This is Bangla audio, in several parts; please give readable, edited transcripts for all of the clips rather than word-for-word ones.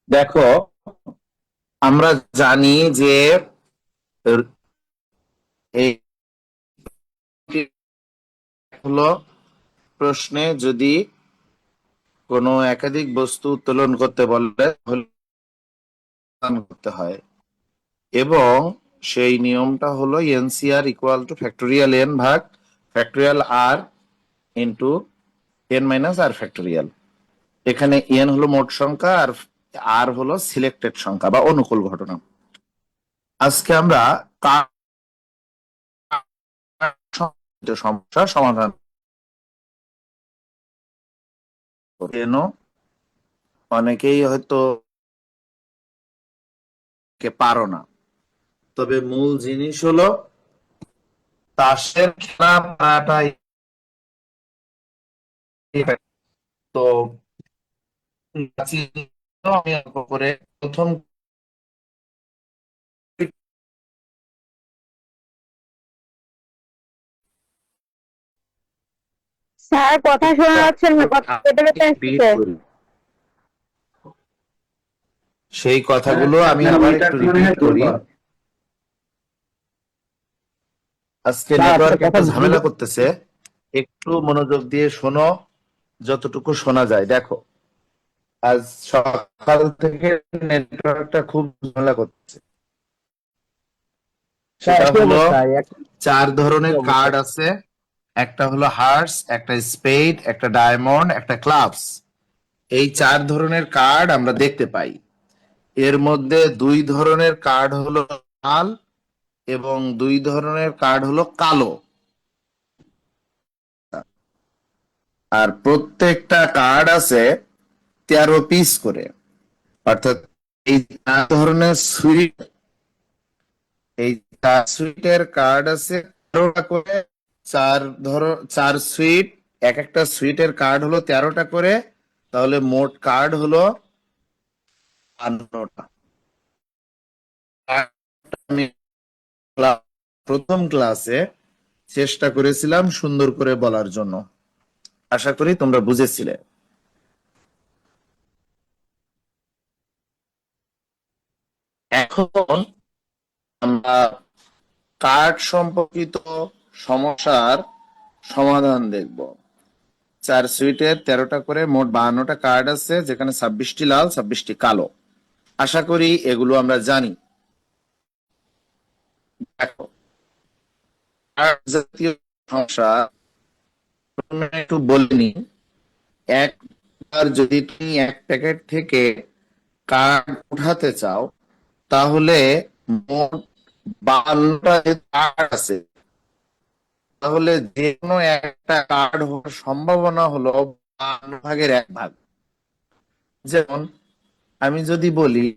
দেখো, আমরা জানি যে এই হলো প্রশ্নে যদি কোনো একাধিক বস্তু উত্তোলন করতে বলে তাহলে করতে হয়, এবং সেই নিয়মটা হলো NCR equal to factorial N ভাগ ফ্যাক্টোরিয়াল আর into N minus r factorial. এখানে এন হলো মোট সংখ্যা আর আর হলো সিলেক্টেড সংখ্যা বা অনুকূল ঘটনা। আজকে আমরা কার সমস্যা সমাধান কেন অনেকেই হয়তো পারো না, তবে মূল জিনিস হলো তাসের খেলা মারাটাই। তো আমি অল্প করে প্রথম স্যার, কথা শোনা যাচ্ছে না, কথা কেটে কেটে রিপিট আসছে। করি, সেই কথাগুলো আমি আবার একটু রিপিট করি। আজকে স্যার, আপনার নেটওয়ার্ক কথা একটু ঝামেলা করতেছে, একটু মনোযোগ দিয়ে শোনো, যতটুকু শোনা যায়। দেখো, আজ সকাল থেকে নেটওয়ার্কটা খুব ঝামেলা করছে। স্যার, সেটা একই হলো অবস্থা, চার একই ধরনের অবস্থা। কার্ড আছে। একটা হলো হার্স, একটা স্পেড, একটা ডায়মন্ড, একটা ক্লাবস। এই চার ধরনের কার্ড আমরা দেখতে পাই। এর মধ্যে দুই ধরনের কার্ড হলো লাল এবং দুই ধরনের কার্ড হলো কালো। আর প্রত্যেকটা কার্ড আছে 13 পিস করে, অর্থাৎ এই চার ধরনের সুইট, এই চার সুইটের কার্ড আছে 13টা করে। চার সুইট, এক একটা সুইটের কার্ড হলো 13টা করে, তাহলে মোট কার্ড হলো 52টা। আমি প্রথম ক্লাসে চেষ্টা করেছিলাম সুন্দর করে বলার জন্য, আশা করি তোমরা বুঝেছিলে। এখন আমরা কার্ড সম্পর্কিত সমস্যার সমাধান দেখব। চার সুইটের 13টা করে মোট 52টা কার্ড আছে, যেখানে 26টি লাল 26টি কালো। আশা করি এগুলো আমরা জানি। দেখো, কার্ড জাতীয় সমস্যা প্রথমে একটু বলিনি। একবার যদি তুমি এক প্যাকেট থেকে কার্ড উঠাতে চাও, তাহলে মোট 52টা যে কার্ড আছে, তাহলে যে কোনো একটা কার্ড হওয়ার সম্ভাবনা হলো 52 ভাগের 1 ভাগ। যেমন আমি যদি বলি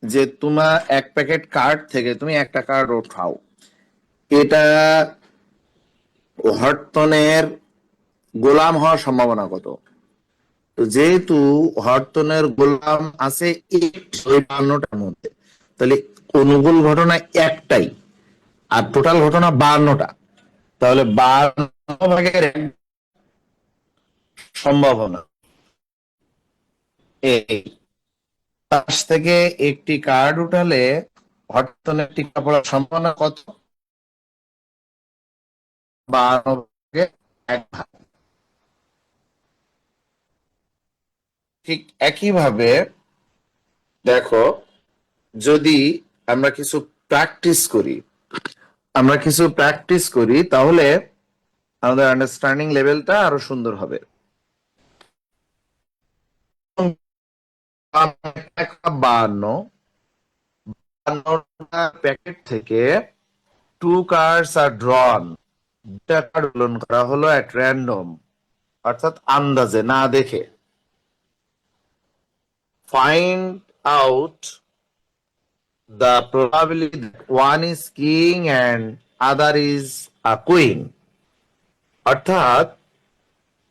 যে তোমার এক প্যাকেট কার্ড থেকে তুমি একটা কার্ড ওঠাও, এটা হরতনের গোলাম হওয়ার সম্ভাবনা কত? তো যেহেতু হরতনের গোলাম আছে ওই 52টার মধ্যে, তাহলে অনুকূল ঘটনা একটাই আর টোটাল ঘটনা 52টা, তাহলে 52 ভাগের 1 সম্ভাবনা। এই পাশ থেকে একটি কার্ড উঠালে হরতনের টিকা পড়ার সম্ভাবনা কত? 52 ভাগের 1 ভাগ। ঠিক একইভাবে দেখো, যদি আমরা কিছু প্র্যাকটিস করি তাহলে আমাদের আন্ডারস্ট্যান্ডিং লেভেলটা আরো সুন্দর হবে। 52টা প্যাকেট থেকে 2 কার্ডস আর ড্রন, 2টা কার্ড উত্তোলন করা হলো এট র্যান্ডম, অর্থাৎ আন্দাজে না দেখে। Find out the probability that one is king and other is a queen। অর্থাৎ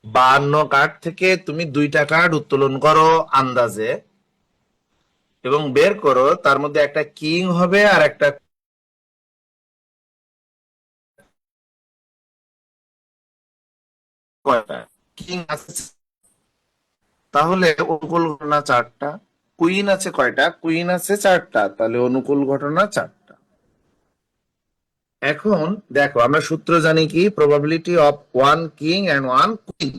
52 কার্ড থেকে তুমি 2টা কার্ড উত্তোলন করো আন্দাজে, এবং বের করো তার মধ্যে একটা কিং হবে আর একটা কয়টা কিং আছে। তাহলে অনুকূল ঘটনা 4টা কুইন আছে কয়টা? কুইন আছে 4টা, তাহলে অনুকূল ঘটনা 4টা। এখন দেখো, আমরা সূত্র জানি কি, probability of one king and one queen,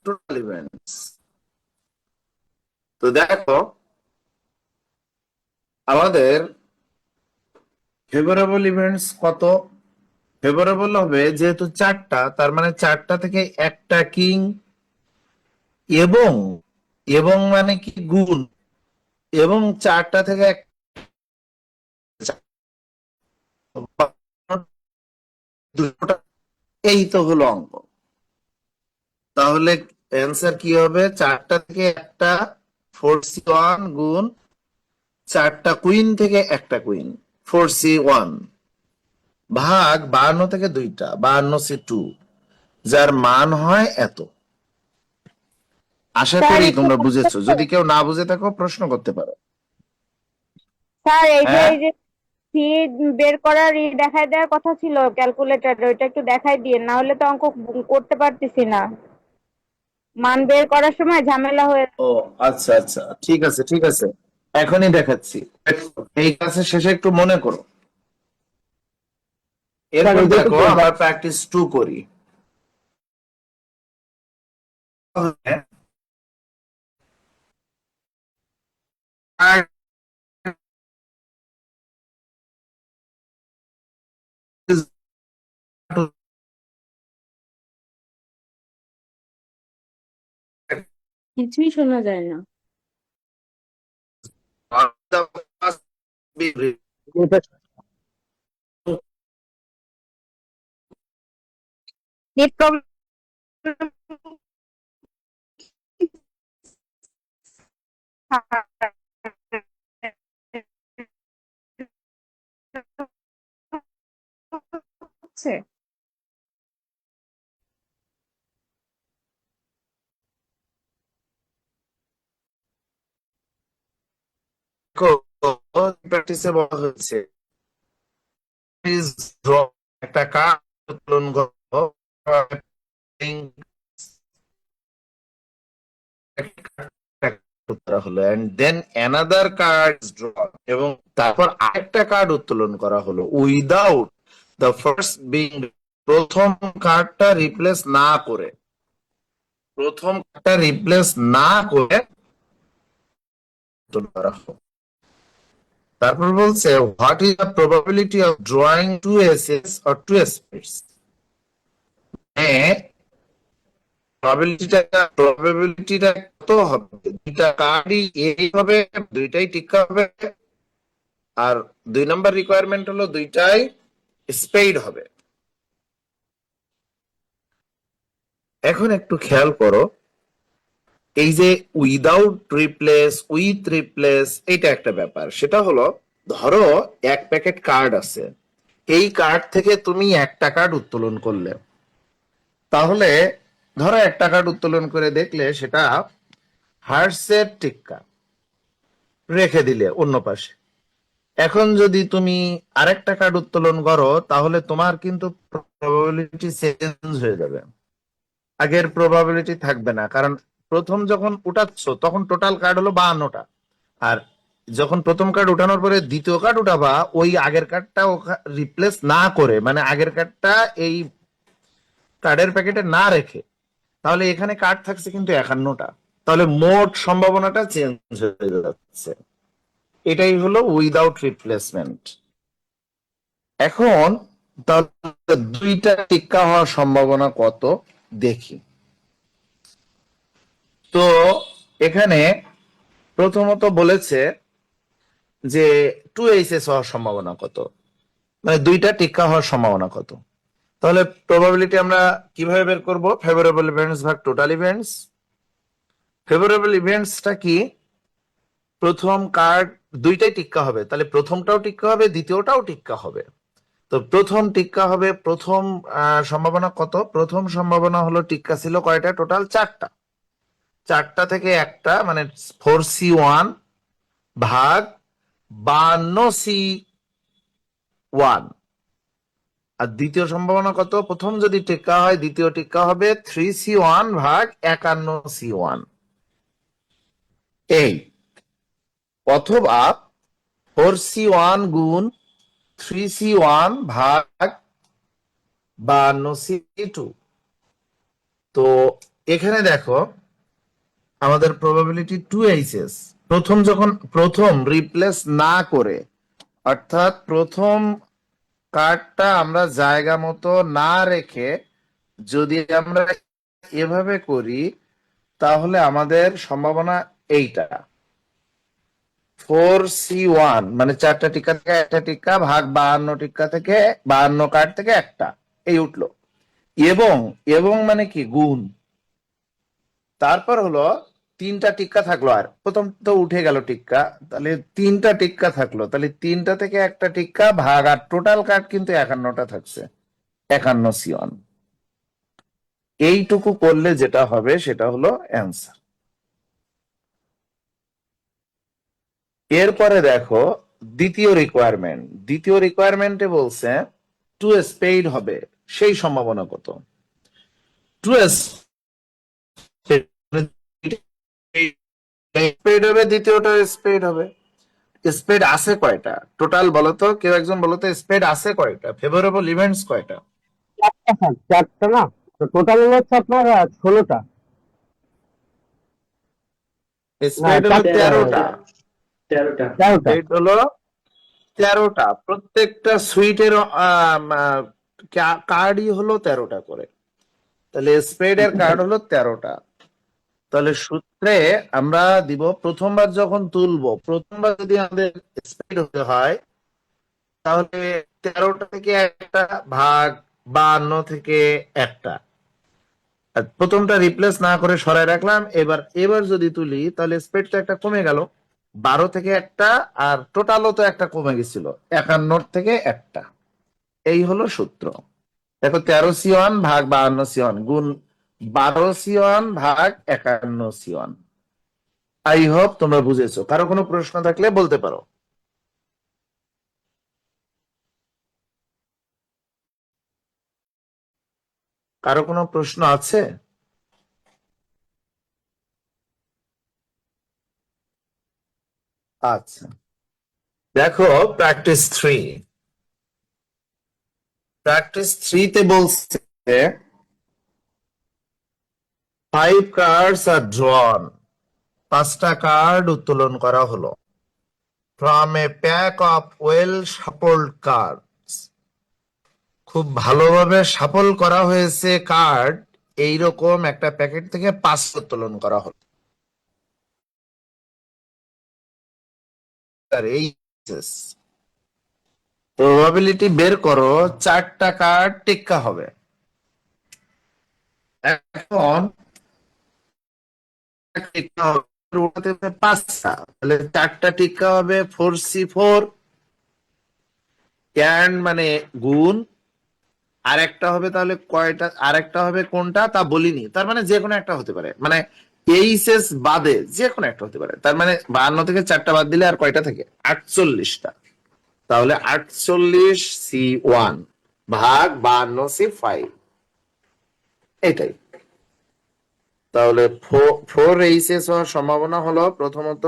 total events. তো দেখো, আমাদের ফেভারেবল ইভেন্টস কত? ফেভারেবল হবে যেহেতু 4টা, তার মানে 4টা থেকে একটা কিং, এবং এবং মানে কি গুণ, এবং 4টা থেকে দুটোটা, এই তো হলো অঙ্ক। তাহলে অ্যান্সার কি হবে? 4টা থেকে একটা, 4C1 গুণ 4টা কুইন থেকে একটা কুইন, 4C1 ভাগ 52 থেকে 2টা, 52C2, যার মান হয় এত। আশা স্যার করি একটু তোমরা বুঝেছো। যদি কেউ না বুঝে থাকো প্রশ্ন করতে পারো। স্যার হ্যাঁ, এই যে ফি বের করার দেখাই দেওয়ার কথা ছিল ক্যালকুলেটর, ওইটা একটু দেখাই দিয়ে, না হলে তো অঙ্ক করতে পারতেছি না। মান বের করার সময় ঝামেলা হয়ে। ও আচ্ছা আচ্ছা, ঠিক আছে ঠিক আছে, এখনই দেখাচ্ছি। এই ক্লাসের শেষে একটু মনে করো, স্যার এরপর এই যে একটু দেখো আমরা প্র্যাকটিস 2 করি। কিছুই শোনা যায় না। নেট প্রবলেম হচ্ছে। প্র্যাকটিসে বলা হয়েছে একটা কার্ড উত্তোলন করো, করা হলো, and then another card draw, এবং তারপর আরেকটা কার্ড উত্তোলন করা হলো উইদাউট দ্য ফার্স্ট বিং, প্রথম কার্ডটা রিপ্লেস না করে, প্রথম কার্ডটা রিপ্লেস না করে উত্তোলন করা হলো। তারপর বলছে what is the probability of drawing two aces or two spades. প্রবাবিলিটিটা কত হবে? দুইটা কার্ডই এই হবে, দুইটাই টিকা হবে, আর 2 নম্বর রিকোয়ারমেন্ট হলো দুইটাই স্পেড হবে। এখন একটু খেয়াল করো, এই যে উইদাউট রিপ্লেস, উইথ রিপ্লেস, এটা একটা ব্যাপার। সেটা হলো, ধরো এক প্যাকেট কার্ড আছে, এই কার্ড থেকে তুমি একটা কার্ড উত্তোলন করলে, তাহলে ধরো একটা কার্ড উত্তোলন করে দেখলে সেটা হার্টসের টিক্কা, রেখে দিলে অন্য পাশে। এখন যদি তুমি আরেকটা কার্ড উত্তোলন করো, তাহলে তোমার কিন্তু প্রবাবিলিটি চেঞ্জ হয়ে যাবে, আগের প্রবাবিলিটি থাকবে না। কারণ প্রথম যখন উঠাচ্ছ তখন টোটাল কার্ড হলো 52টা, আর যখন প্রথম কার্ড উঠানোর পরে দ্বিতীয় কার্ড উঠাবা, ওই আগের কার্ডটা রিপ্লেস না করে, মানে আগের কার্ডটা এই কার্ডের প্যাকেটে না রেখে, তাহলে এখানে কার্ড থাকছে কিন্তু 51টা, তাহলে মোট সম্ভাবনাটা চেঞ্জ হয়ে যাচ্ছে। এটাই হলো উইদাউট রিপ্লেসমেন্ট। এখন তাহলে দুইটা টিক্কা হওয়ার সম্ভাবনা কত দেখি। তো এখানে প্রথমত বলেছে যে 2HS হওয়ার সম্ভাবনা কত, মানে দুইটা টিক্কা হওয়ার সম্ভাবনা কত। তাহলে প্রবাবিলিটি আমরা কিভাবে বের করব? ফেভারেবল ইভেন্টস ভাগ টোটাল ইভেন্টস। ফেভারেবল ইভেন্টসটা কি? প্রথম কার্ড দুইটাই টিক্কা হবে, তাহলে প্রথমটাও টিক্কা হবে, দ্বিতীয়টাও টিক্কা হবে। তো প্রথম টিক্কা হবে, প্রথম সম্ভাবনা কত? প্রথম সম্ভাবনা হলো টিক্কা ছিল কয়টা? টোটাল 4টা, 4টা থেকে একটা, মানে 4C1 ভাগ 52C1, আর দ্বিতীয় সম্ভাবনা কত? প্রথম যদি টিক্কা হয়, দ্বিতীয় টিক্কা হবে 3C1 ভাগ 51C1, এই, অথবা 4C1 গুণ 3C1 ভাগ 52C2। তো এখানে দেখো আমাদের প্রবাবিলিটি 2Hs, প্রথম রিপ্লেস না করে, অর্থাৎ প্রথম কার্ডটা আমরা জায়গা মতো না রেখে যদি আমরা এভাবে করি, তাহলে আমাদের সম্ভাবনা এইটা 4C1 মানে 4টা টিক্কা থেকে একটা টিক্কা ভাগ 52 টিক্কা থেকে 52 কার্ড থেকে একটা, এই উঠলো। এবং এবং মানে কি গুণ, তারপর হলো 3টা টিক্কা থাকলো, আর প্রথম তো উঠে গেল টিক্কা, তাহলে 3টা টিক্কা থাকলো, তাহলে 3টা থেকে একটা টিক্কা ভাগ, আর টোটাল কার্ড কিন্তু 51টা থাকছে, 51C1। এইটুকু করলে যেটা হবে সেটা হলো অ্যান্সার। এরপরে দেখো দ্বিতীয় রিকোয়ারমেন্টে বলছে 2 স্পেড হবে, সেই সম্ভাবনা কত? 2 স্পেড হবে, দ্বিতীয়টা স্পেড হবে। স্পেড আছে কয়টা টোটাল বলো তো, কেউ একজন বলো তো, স্পেড আছে কয়টা, ফেভারেবল ইভেন্টস কয়টা? চারটা স্যার, চারটা না, তো টোটাল হচ্ছে আপনার 16টা। না, স্পেড হলো 13টা। 13টা। স্পেড হলো 13টা, প্রত্যেকটা সুইটের কার্ডই হলো 13টা করে, তাহলে স্পেডের কার্ড হলো 13টা। তাহলে সূত্রে আমরা দিব, প্রথমবার যখন তুলবো, প্রথমবার যদি আমাদের স্পেড হতে হয়, তাহলে 13টা থেকে একটা ভাগ 52 থেকে একটা, আর প্রথমটা রিপ্লেস না করে সরাই রাখলাম। এবার যদি তুলি, তাহলে স্পেডটা একটা কমে গেল, 12 থেকে একটা, আর টোটালও তো একটা কমে গেছিল, 51 থেকে একটা। এই হলো সূত্র। দেখো 13C1 ভাগ 52C1 গুণ 12C1 ভাগ 51C1। আই হোপ তোমরা বুঝেছো। কারো কোনো প্রশ্ন থাকলে বলতে পারো। কারো কোনো প্রশ্ন আছে? আচ্ছা, দেখো প্র্যাকটিস 3 তে বলছে 5 কার্ডস আর ড্রন, 5টা কার্ড উত্তোলন করা হলো from a pack of well shuffled cards. খুব ভালোভাবে শাফল করা হয়েছে কার্ড, এইরকম একটা প্যাকেট থেকে 5 উত্তোলন করা হলো। আর এই প্রবাবিলিটি বের করো, 4টা কার্ড টিক্কা হবে। এখন টিক্কা হবে, ওটাতে 5টা, তাহলে 4টা টিক্কা হবে 4C4, ক্যান্ড মানে গুণ, আরেকটা হবে, তাহলে কয়টা, আরেকটা হবে কোনটা তা বলিনি, তার মানে যে কোনো একটা হতে পারে, মানে এইচএস বাদে যে কোনো একটা হতে পারে। তার মানে 52 থেকে 4টা বাদ দিলে আর কয়টা থাকে? 48টা। তাহলে 48C1 ভাগ 52C5, এটাই। তাহলে 4 এইচএস হওয়ার সম্ভাবনা হলো প্রথমত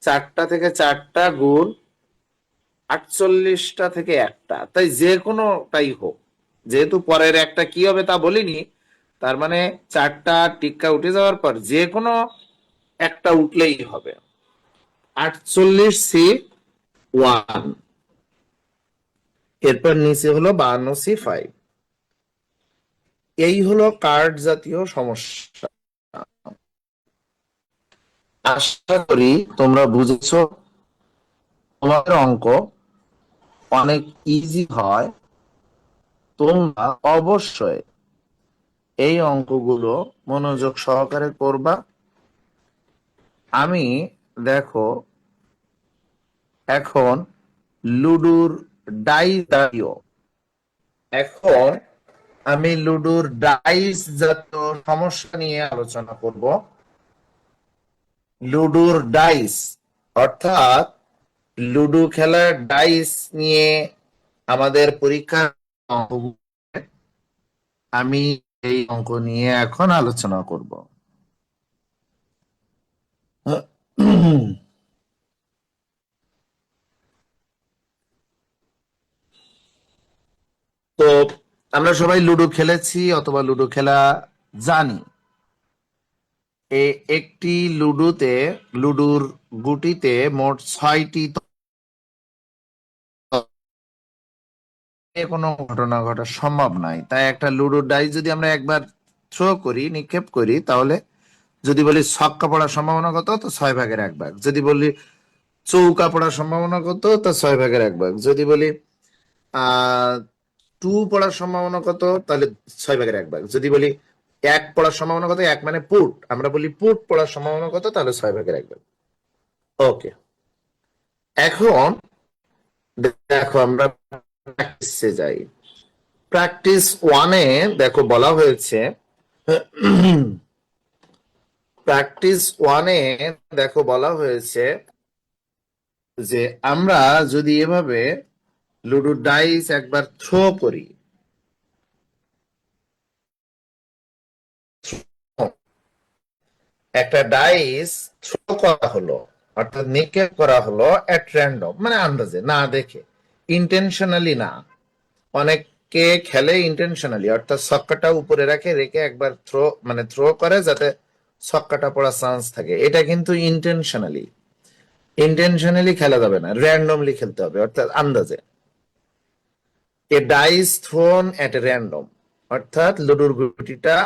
4টা থেকে 4টা গুণ 48টা থেকে একটা, তাই যে কোনোটাই হোক, যেহেতু পরের একটা কি হবে তা বলিনি, তার মানে 4টা টিক্কা উঠে যাওয়ার পর যে কোনো একটা উঠলেই হবে। 48C1, এরপর নিচে হলো 52C5। এই হলো কার্ড জাতীয় সমস্যা। আশা করি তোমরা বুঝেছো। তোমাদের অঙ্ক অনেক ইজি হয়, তোমরা অবশ্যই এই অঙ্কগুলো মনোযোগ সহকারে করবা। আমি দেখো এখন লুডুর এখন আমি লুডুর ডাইস জাতীয় সমস্যা নিয়ে আলোচনা করব। লুডুর ডাইস অর্থাৎ লুডু খেলার ডাইস নিয়ে আমাদের পরীক্ষা অঙ্কগুলো আমি এই অঙ্ক নিয়ে এখন আলোচনা করব। তো আমরা সবাই লুডো খেলেছি অথবা লুডো খেলা জানি। একটি লুডুর গুটিতে মোট 6টি কোনো ঘটনা ঘটা সম্ভব নয়, তাই একটা লুডোর ডাইস যদি আমরা একবার থ্রো করি, নিক্ষেপ করি, তাহলে যদি বলি ছক্কা পড়ার সম্ভাবনা কত, তো 6/1 ভাগ। যদি বলি চৌকা পড়ার সম্ভাবনা কত, তো 6/1 ভাগ। যদি বলি আহ 2 পড়ার সম্ভাবনা কত, তাহলে 6/1 ভাগ। যদি বলি 1 পড়ার সম্ভাবনা কত, 1 মানে পুট, আমরা বলি পুট পড়ার সম্ভাবনা কত, তাহলে 6/1 ভাগ। ওকে, এখন দেখো আমরা প্র্যাকটিসে যাই। প্র্যাকটিস 1-এ দেখো বলা হয়েছে, প্র্যাকটিস 1-এ দেখো বলা হয়েছে যে আমরা যদি এভাবে লুডো ডাইস একবার থ্রো করি, একটা ডাইস থ্রো করা হলো, অর্থাৎ নিক্ষেপ করা হলো এট র্যান্ডম, মানে আন্দাজে, না দেখে, ইন্টেনশনালি না। অনেকে খেলে ইন্টেনশনালি, অর্থাৎ ছক্কাটা উপরে রেখে একবার থ্রো করে যাতে ছক্কাটা পড়ার চান্স থাকে। এটা কিন্তু ইন্টেনশনালি খেলা যাবে না, র্যান্ডমলি খেলতে হবে, অর্থাৎ আন্দাজে। এ ডাইস থ্রোন এট র্যান্ডম, অর্থাৎ লুডুর গুটিটা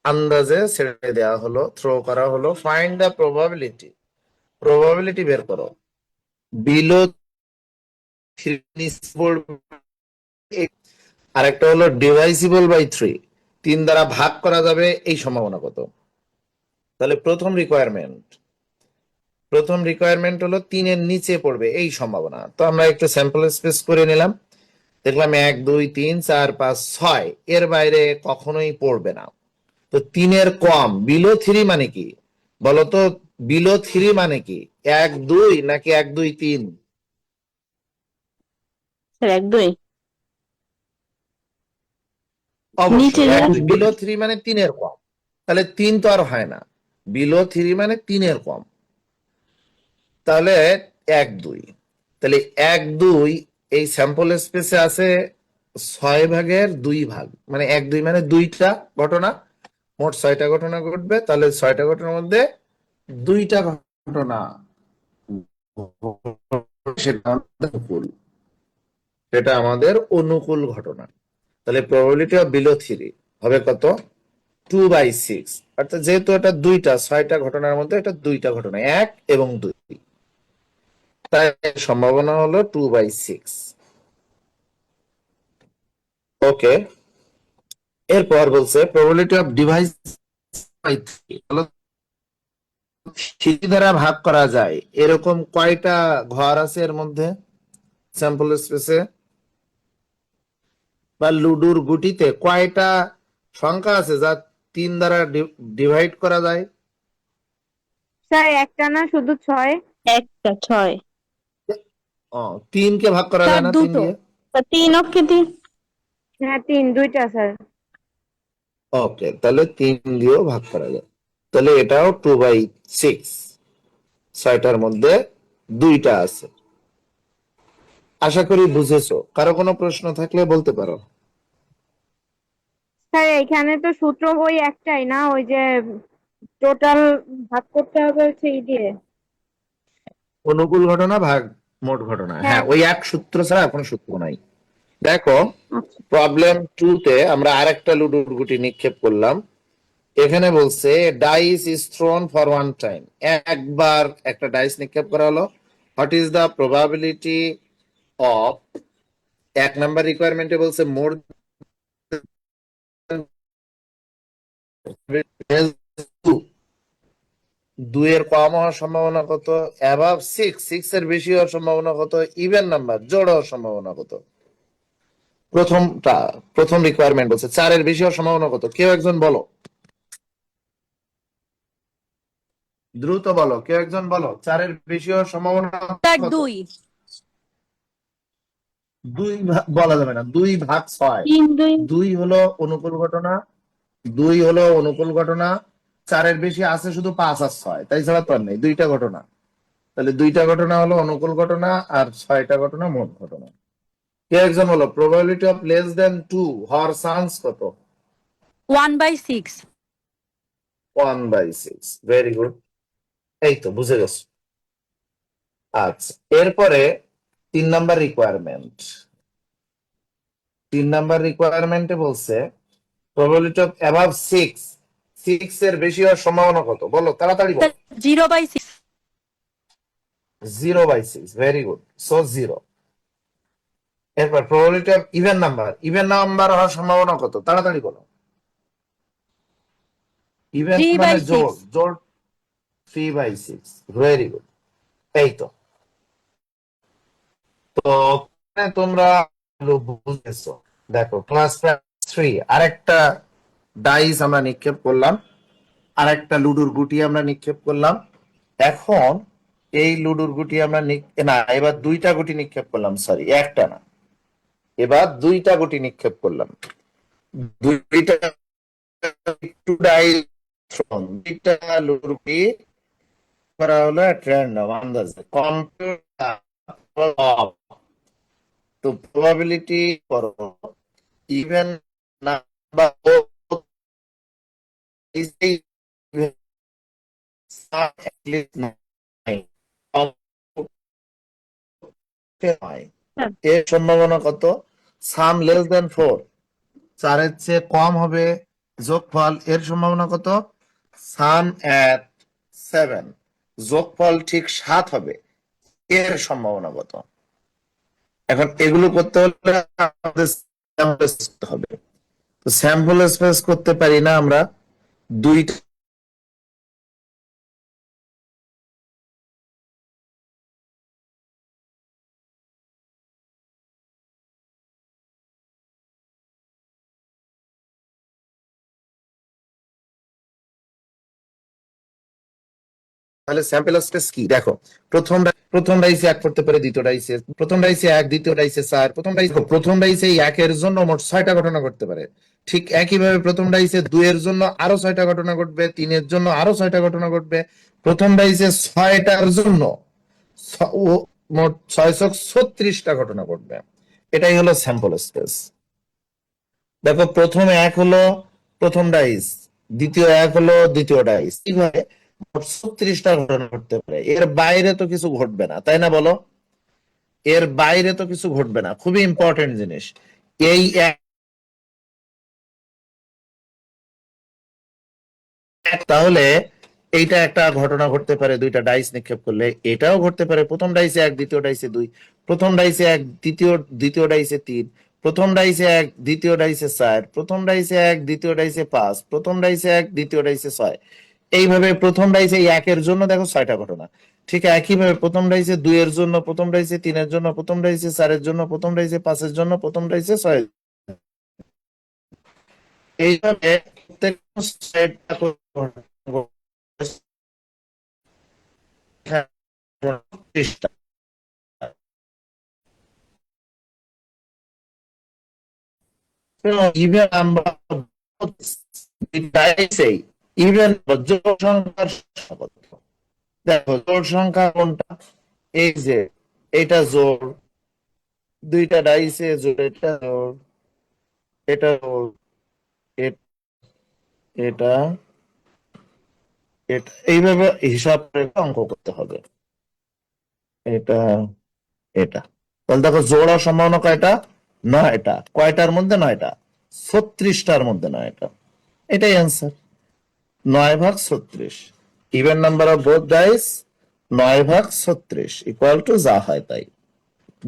আন্দাজে ছেড়ে দেওয়া হলো, থ্রো করা হলো। ফাইন্ড দ্য প্রবাবিলিটি বের করো। বিলো আর একটা হলো ডিভাইসিবল বাই 3, 3 দ্বারা ভাগ করা যাবে, এই সম্ভাবনা কত? তাহলে প্রথম রিকোয়ারমেন্ট হলো 3-এর নিচে পড়বে এই সম্ভাবনা। তো আমরা একটু স্যাম্পল স্পেস করে নিলাম, দেখলাম 1 2 3 4 5 6, এর বাইরে কখনোই পড়বে না। তো 3-এর কম, বিলো 3 মানে কি বলতো? বিলো 3 মানে কি, 1 2 নাকি 1 2 3? স্যার 1 2 নিচে অবশ্যই বিলো 3 মানে 3-এর কম, তাহলে 3 তো আর হয় না। বিলো 3 মানে 3-এর কম, তাহলে 1 2, তাহলে 1 2 এই স্যাম্পল স্পেসে আছে 6/2 ভাগ, মানে 1 2 মানে 2টা ঘটনা, মোট 6টা ঘটনা ঘটবে। তাহলে 6টা ঘটনার মধ্যে 2টা ঘটনা সেটা অনুকূল, সেটা আমাদের অনুকূল ঘটনা। তাহলে প্রবাবিলিটি অফ বিলো 3 হবে কত? 2/6। অর্থাৎ যেহেতু এটা 6টা ঘটনার মধ্যে এটা 2টা ঘটনা, 1 এবং 2, তাই সম্ভাবনা হলো 2/6। ওকে, এরপর বলছে প্রবাবিলিটি অফ ডিভাইস বাই 3, দ্বারা ভাগ করা যায় এরকম কয়টা ঘর আছে এর মধ্যে, স্যাম্পল স্পেসে বা লুডুর গুটিতে কয়টা সংখ্যা আছে যা 3 দ্বারা ডিভাইড করা যায়? স্যার একটা না, শুধু 6। একটা 6। 3 কে ভাগ করা যায় স্যার না 3 দুটো। দিয়ে? স্যার 3 অক্ষে 3। হ্যাঁ 3, 2টা স্যার। ওকে, তাহলে 3 দিয়েও ভাগ করা যায়, তাহলে এটাও 2/6, 6টার মধ্যে 2টা আছে। আশা করি বুঝেছো। কারো কোনো প্রশ্ন থাকলে বলতে পারো। স্যার এখানে তো সূত্র ওই একটাই না, ওই যে টোটাল ভাগ করতে হবে হচ্ছে ই দিয়ে। অনুকূল ঘটনা ভাগ মোট ঘটনা, হ্যাঁ। হ্যাঁ, ওই এক সূত্র ছাড়া কোনো সূত্র নাই। দেখো আচ্ছা। প্রবলেম 2-তে আমরা আরেকটা লুডুর গুটি নিক্ষেপ করলাম। এখানে বলছে dice is thrown for one time, একবার একটা ডাইস নিক্ষেপ করা হলো। What is the probability of, 1 number রিকোয়ারমেন্টে বলছে মোর 2 এর কম হওয়ার সম্ভাবনা কত, অ্যাবাভ 6 এর বেশি হওয়ার সম্ভাবনা কত, ইভেন নাম্বার জোড় হওয়ার সম্ভাবনা কত? প্রথম রিকোয়ারমেন্ট বলছে 4 এর বেশি হওয়ার সম্ভাবনা কত, কেউ একজন বলো, দ্রুত বলো, কেউ একজন বলো, 4 এর বেশি হওয়ার সম্ভাবনা স্যার কত? 2। বলা যাবে না, 2/6। 3 2 2 হলো অনুকূল ঘটনা, 2 হলো অনুকূল ঘটনা, 4-এর বেশি আছে শুধু 5 আর 6, তাই ছাড়া তো আর নেই, 2টা ঘটনা। তাহলে 2টা ঘটনা হলো অনুকূল ঘটনা আর 6টা ঘটনা মোট ঘটনা। কে একজন বলো, প্রবাবিলিটি অফ লেস দেন 2 হওয়ার চান্স কত? 1/6। 1/6। ভেরি গুড, এই তো বুঝে গেছো। আচ্ছা, এরপরে 3 নাম্বার রিকোয়ারমেন্ট। 3 নাম্বার রিকোয়ারমেন্টে বলছে প্রবাবিলিটি অফ অ্যাবাভ 6 এর বেশি হওয়ার সম্ভাবনা কত? বলো তাড়াতাড়ি বলো। 0/6। 0/6। Very good, so 0। এরপর প্রবাবিলিটি অফ ইভেন নাম্বার হওয়ার সম্ভাবনা কত? তাড়াতাড়ি বলো। ইভেন মানে 3/6। জোড়, জোড় 3/6। ভেরি গুড, এই তো। তো তোমরা বুঝেছো। দেখো ক্লাস 3 আরেকটা ডাইস আমরা নিক্ষেপ করলাম, আরেকটা লুডুর গুটি আমরা নিক্ষেপ করলাম। এখন এই লুডুর গুটি আমরা না, এবার 2টা গুটি নিক্ষেপ করলাম, সরি একটা না, এবার 2টা গুটি নিক্ষেপ করলাম। 2টা একটু ডাইস, 2টা লুডুর গুটি করা হলো at random, আন্দাজে কম্পিউটার। তো প্রবাবিলিটি করো ইভেন নাম্বার এর সম্ভাবনা কত? সাম লেস দেন 4, 4-এর চেয়ে কম হবে যোগফল, এর সম্ভাবনা কত? সাম এট 7, যোগফল ঠিক 7 হবে, এর সম্ভাবনা কত? এখন এগুলো করতে হলে আমাদের স্যাম্পল স্পেস হবে। তো স্যাম্পল স্পেস করতে পারি না আমরা 2টা। তাহলে স্যাম্পল স্পেস কি? দেখো, প্রথম ডাইসে 1 করতে পারে, দ্বিতীয় ডাইসে, প্রথম ডাইসে 1, দ্বিতীয় ডাইসে 4, প্রথম ডাইসে 1 এর জন্য মোট 6টা ঘটনা ঘটতে পারে। ঠিক একইভাবে প্রথম ডাইসে 2 এর জন্য আরো 6টা ঘটনা ঘটবে, 3 এর জন্য আরো 6টা ঘটনা ঘটবে, প্রথম ডাইসে 6টার জন্য মোট 636টা ঘটনা ঘটবে। এটাই হলো স্যাম্পল স্পেস। দেখো, প্রথম 1 হলো প্রথম ডাইস, দ্বিতীয় 1 হলো দ্বিতীয় ডাইস, এইভাবে 36টা ঘটনা ঘটতে পারে। এর বাইরে তো কিছু ঘটবে না, তাই না বলো? এর বাইরে তো কিছু ঘটবে না, খুবই ইম্পর্টেন্ট জিনিস। এই তাহলে এইটা একটা ঘটনা ঘটতে পারে 2টা ডাইস নিক্ষেপ করলে, এটাও ঘটতে পারে প্রথম ডাইসে 1, দ্বিতীয় ডাইসে 2, প্রথম ডাইসে 1, দ্বিতীয় ডাইসে 3, প্রথম ডাইসে 1, দ্বিতীয় ডাইসে 4, প্রথম ডাইসে 1, দ্বিতীয় ডাইসে 5, প্রথম ডাইসে 1, দ্বিতীয় ডাইসে 6। এইভাবে প্রথম ডাইসে 1 এর জন্য দেখো 6টা ঘটনা। ঠিক একইভাবে প্রথম ডাইসে 2 এর জন্য, প্রথম ডাইসে 3 এর জন্য, প্রথম ডাইসে 4 এর জন্য, প্রথম ডাইসে 5 এর জন্য, প্রথম ডাইসে 6 এর জন্য। এইভাবে প্রত্যেক 6টা চেষ্টা। ইভেন আমরা ইভেন জোড় সংখ্যার কত? দেখো, জোড় সংখ্যা কোনটা? এই যে এটা জোড়, 2টা ডাইসে জোড়, এটা জোড়, এটা জোড়, এটা এটা এইভাবে হিসাব করে অঙ্ক করতে হবে। এটা এটা তাহলে দেখো, জোড়ার সম্ভাবনা কয়টা? 9টা। কয়টার মধ্যে? 9টা। 36টার মধ্যে 9টা। এটাই answer, 9/36। Even number of both dice 9/36 equal to যা হয় তাই।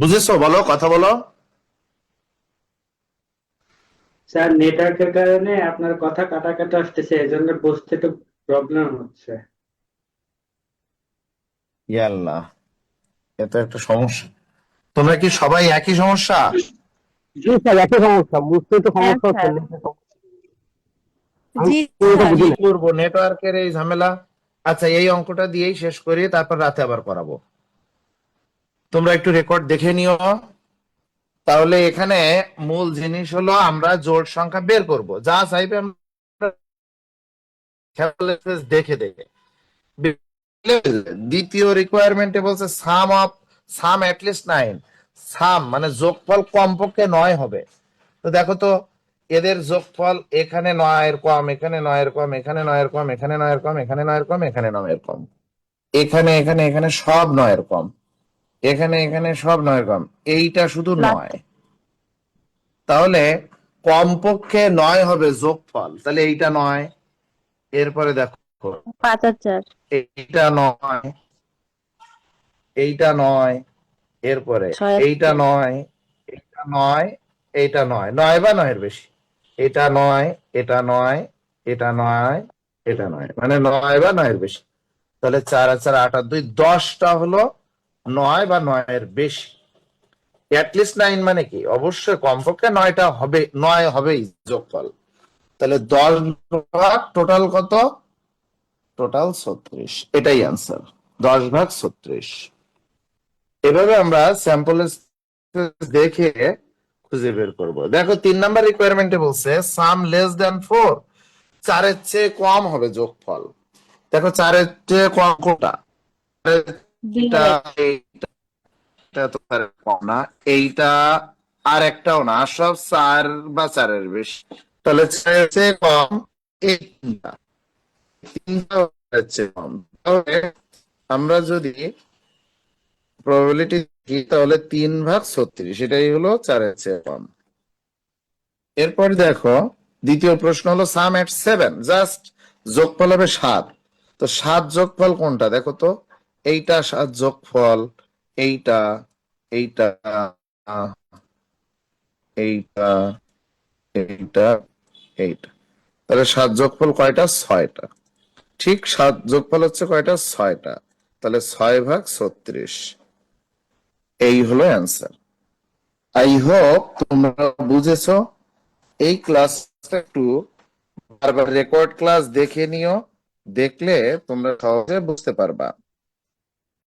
বুঝেছো? বলো, কথা বলো। স্যার নেটওয়ার্কের কারণে আপনার কথা কাটা কাটা আসতেছে, এজন্য বুঝতে একটু প্রবলেম হচ্ছে। ইয়াল্লাহ, এটা একটা সমস্যা। তোমরা কি সবাই একই সমস্যা? জি স্যার, একই সমস্যা, বুঝতে তো হ্যাঁ সমস্যা হচ্ছে। স্যার। আমি জি এটা স্যার। বুঝি কি না। করবো, নেটওয়ার্কের এই ঝামেলা। আচ্ছা, এই অঙ্কটা দিয়েই শেষ করি, তারপর রাতে আবার করাবো। তোমরা একটু রেকর্ড দেখে নিও। তাহলে এখানে মূল জিনিস হলো আমরা জোড় সংখ্যা বের করব, যা চাইবে আমরা দেখে দেখে। দ্বিতীয় রিকোয়ারমেন্টে বলছে সাম অ্যাটলিস্ট 9, সাম মানে যোগফল কমপক্ষে 9 হবে। তো দেখো তো এদের যোগফল এখানে 9 কম, এখানে 9 কম, এখানে 9 কম, এখানে 9 কম, এখানে 9 কম, এখানে 9 কম, এখানে এখানে এখানে সব 9 কম, এখানে এখানে সব 9 কম, এইটা শুধু 9। তাহলে কমপক্ষে 9 হবে যোগফল, তাহলে এইটা 9। এরপরে দেখো 5 আর 4, এইটা 9, এইটা 9, এরপরে 6 আর এইটা 9, এইটা 9, এইটা 9, 9 বা 9 এর বেশি, এটা 9, এটা 9, এটা 9, এটা 9, মানে 9 বা 9 এর বেশি। তাহলে 4 আর 4 8 আর 2 10টা হলো 9 বা 9 এর বেশি। অ্যাটলিস্ট 9 মানে কি, অবশ্যই কমপক্ষে 9টা হবে, 9 হবেই যোগফল। তাহলে 10 ভাগ টোটাল কত, টোটাল 36, এটাই आंसर, 10 ভাগ 36। এভাবে আমরা স্যাম্পল দেখে খুঁজে বের করব। দেখো 3 নাম্বার রিকোয়ারমেন্টে বলছে সাম লেস দ্যান 4, 4 এর চেয়ে কম হবে যোগফল। দেখো 4 এর চেয়ে কম কোনটা, 2 এটা আর 1, এইটা তো আর কম না, এইটা আর একটাও না, সব 4 বা 4 এর বেশি। তাহলে 4 এর চেয়ে কম এই তিনটা, তিনটা হচ্ছে কম। তাহলে আমরা যদি প্রবাবিলিটি দেখি তাহলে 3 ভাগ 36, এটাই হলো 4 এর চেয়ে কম। এরপর দেখো দ্বিতীয় প্রশ্ন হলো সাম এট 7, জাস্ট যোগফল হবে 7। তো 7 যোগফল কোনটা দেখো তো, এইটা 7 যোগফল, এইটা, এইটা, এইটা, এইটা, এইটা। তাহলে 7 যোগফল কয়টা, 6টা। ঠিক 7 যোগফল হচ্ছে কয়টা, 6টা। তাহলে 6 ভাগ 36, এই হলো অ্যান্সার। আই হোপ তোমরা বুঝেছো। এই ক্লাসটা একটু বারবার রেকর্ড ক্লাস দেখে নিও, দেখলে তোমরা সহজে বুঝতে পারবা।